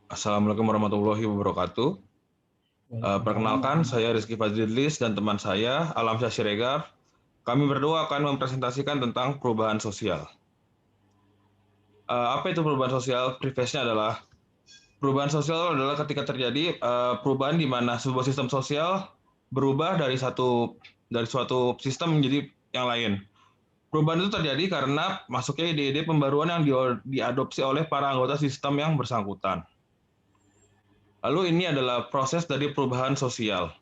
Assalamualaikum warahmatullahi wabarakatuh. Waalaikumsalam Perkenalkan, saya warahmatullahi Rizky Fadlilis dan teman saya, Alamsyah Siregar. Kami berdua akan mempresentasikan tentang perubahan sosial. Apa itu perubahan sosial? Preface-nya adalah perubahan sosial adalah ketika terjadi perubahan di mana sebuah sistem sosial berubah dari suatu sistem menjadi yang lain. Perubahan itu terjadi karena masuknya ide-ide pembaruan yang diadopsi oleh para anggota sistem yang bersangkutan. Lalu ini adalah proses dari perubahan sosial.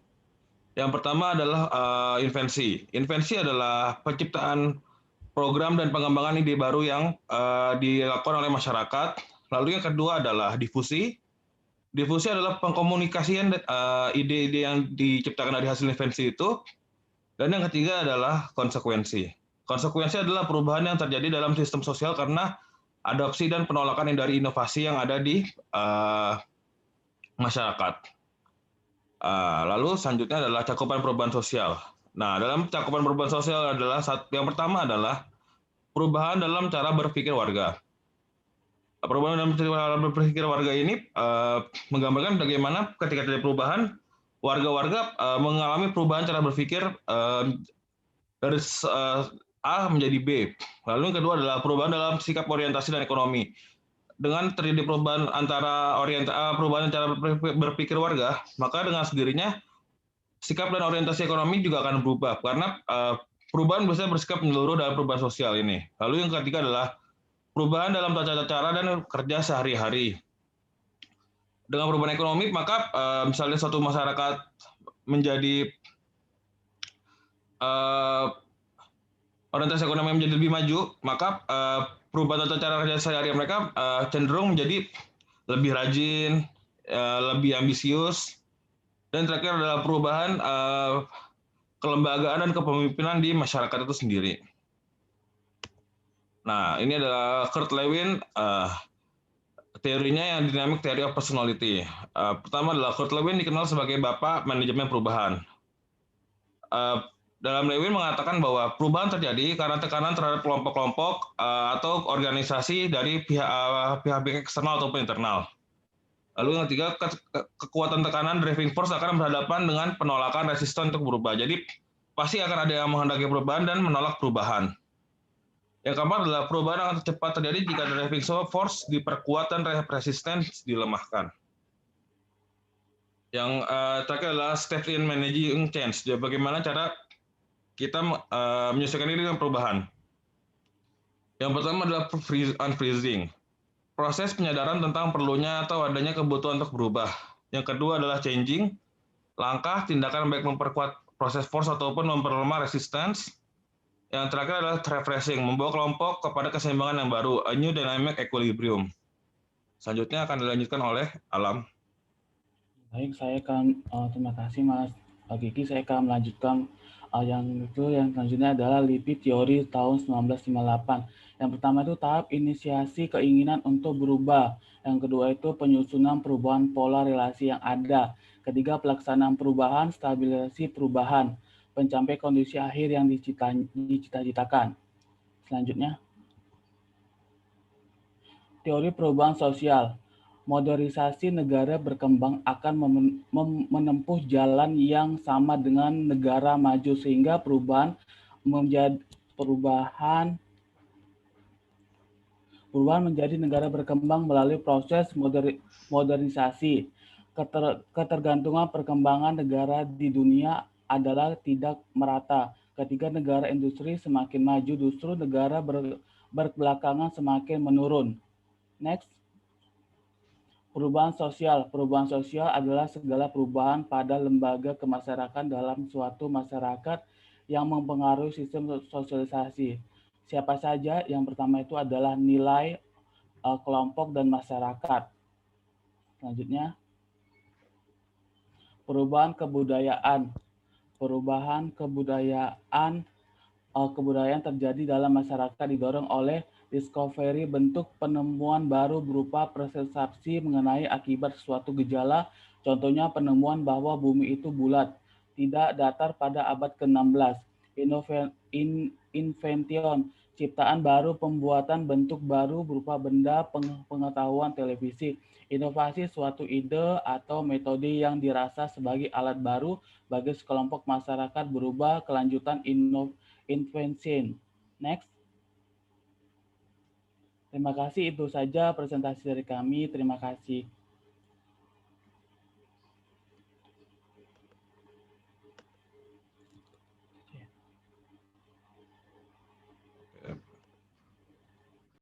Yang pertama adalah invensi. Invensi adalah penciptaan program dan pengembangan ide baru yang dilakukan oleh masyarakat. Lalu yang kedua adalah difusi. Difusi adalah pengkomunikasian ide-ide yang diciptakan dari hasil invensi itu. Dan yang ketiga adalah konsekuensi. Konsekuensi adalah perubahan yang terjadi dalam sistem sosial karena adopsi dan penolakan dari inovasi yang ada di masyarakat. Lalu selanjutnya adalah cakupan perubahan sosial. Nah, dalam cakupan perubahan sosial adalah yang pertama adalah perubahan dalam cara berpikir warga. Perubahan dalam cara berpikir warga ini menggambarkan bagaimana ketika terjadi perubahan, warga-warga mengalami perubahan cara berpikir dari A menjadi B. Lalu yang kedua adalah perubahan dalam sikap orientasi dan ekonomi. Dengan terjadi perubahan antara perubahan cara berpikir warga, maka dengan sendirinya sikap dan orientasi ekonomi juga akan berubah karena perubahan biasanya bersikap menyeluruh dalam perubahan sosial ini. Lalu yang ketiga adalah perubahan dalam tata cara dan kerja sehari-hari. Dengan perubahan ekonomi, maka misalnya suatu masyarakat menjadi orientasi ekonomi menjadi lebih maju, maka perubahan tata cara kerja sehari-hari mereka cenderung menjadi lebih rajin, lebih ambisius, dan terakhir adalah perubahan kelembagaan dan kepemimpinan di masyarakat itu sendiri. Nah, ini adalah Kurt Lewin, teorinya yang dynamic theory of personality. Pertama adalah Kurt Lewin dikenal sebagai bapak manajemen perubahan. Dalam Lewin mengatakan bahwa perubahan terjadi karena tekanan terhadap kelompok-kelompok atau organisasi dari pihak-pihak eksternal ataupun internal. Lalu yang ketiga, kekuatan tekanan driving force akan berhadapan dengan penolakan resisten untuk berubah. Jadi pasti akan ada yang menghendaki perubahan dan menolak perubahan. Yang keempat adalah perubahan akan cepat terjadi jika driving force diperkuat dan resistance dilemahkan. Yang terakhir adalah step in managing change. Jadi bagaimana cara kita menyesuaikan diri dengan perubahan. Yang pertama adalah unfreezing. Proses penyadaran tentang perlunya atau adanya kebutuhan untuk berubah. Yang kedua adalah changing. Langkah tindakan baik memperkuat proses force ataupun memperlemah resistance. Yang terakhir adalah refreshing, membawa kelompok kepada keseimbangan yang baru, a new dynamic equilibrium. Selanjutnya akan dilanjutkan oleh Alam. Baik, saya akan terima kasih Mas Gigi. Saya akan melanjutkan yang selanjutnya adalah LIPI teori tahun 1958. Yang pertama itu tahap inisiasi keinginan untuk berubah. Yang kedua itu penyusunan perubahan pola relasi yang ada. Ketiga, pelaksanaan perubahan, stabilisasi perubahan, pencapaian kondisi akhir yang dicita-citakan. Selanjutnya, teori perubahan sosial. Modernisasi negara berkembang akan menempuh jalan yang sama dengan negara maju sehingga perubahan menjadi negara berkembang melalui proses modernisasi. Ketergantungan perkembangan negara di dunia adalah tidak merata. Ketika negara industri semakin maju, justru negara berbelakangan semakin menurun. Next. Perubahan sosial. Perubahan sosial adalah segala perubahan pada lembaga kemasyarakatan dalam suatu masyarakat yang mempengaruhi sistem sosialisasi. Siapa saja? Yang pertama itu adalah nilai, kelompok, dan masyarakat. Selanjutnya, perubahan kebudayaan. Perubahan kebudayaan terjadi dalam masyarakat didorong oleh discovery bentuk penemuan baru berupa persepsi mengenai akibat suatu gejala, contohnya penemuan bahwa bumi itu bulat, tidak datar pada abad ke-16. Invention, ciptaan baru, pembuatan bentuk baru berupa benda, pengetahuan televisi, inovasi suatu ide atau metode yang dirasa sebagai alat baru bagi sekelompok masyarakat berubah kelanjutan invention. Next. Terima kasih, itu saja presentasi dari kami. Terima kasih.